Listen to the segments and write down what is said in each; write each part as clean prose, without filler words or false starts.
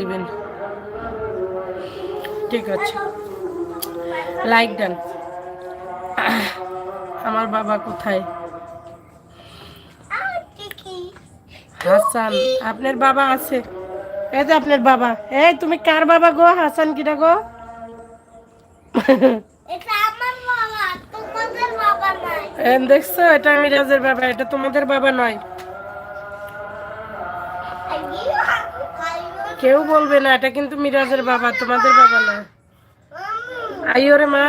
দিবেন। ঠিক আছে, লাইক দেন। আমার বাবা কোথায়? হাসান, আপনার বাবা আছে? এই যে আপনার বাবা। এই তুমি কার বাবা গো? হাসান কিরা গো? দেখছো, এটা মিরাজের বাবা, এটা তোমাদের বাবা নয়। কেউ বলবে না, এটা কিন্তু মিরাজের বাবা, তোমাদের বাবা না। আইও রে মা।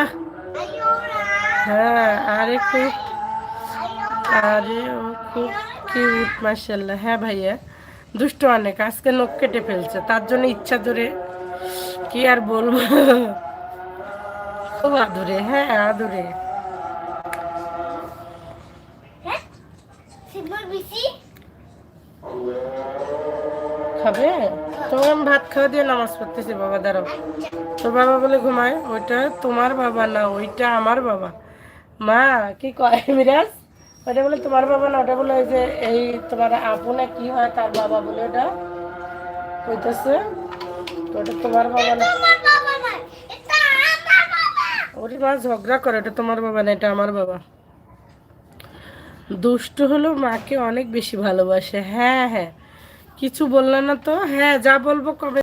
হ্যাঁ, আরে খুব, আরে ও খুব কিউট মাশাআল্লাহ। হ্যাঁ ভাইয়া, দুষ্ট অনেক, আজকে নখ কেটে ফেলছে, তার জন্য ইচ্ছা ধরে কি আর বলবো। খুব আদুরে, হ্যাঁ আদুরে। খাবে? তোমাকে আমি ভাত খাওয়া দিয়ে নামাজ পড়তেছি। বাবা দাঁড়াও, তোর বাবা বলে ঘুমায়, ওইটা তোমার বাবা না, ওইটা আমার বাবা। মা কি কয় মিরাজ? ওটা বলে তোমার বাবা না, ওটা বলে ওই যে এই তোমার আপু না কি হয় তার বাবা বলে ওটা কইতেছে। ওটা তোমার বাবা না, ওটা মা ঝগড়া করে, ওটা তোমার বাবা না, এটা আমার বাবা। দুষ্টু হলো মাকে অনেক বেশি ভালোবাসে। হ্যাঁ হ্যাঁ, কিছু বললে না তো? হ্যাঁ, যা বলবো কবে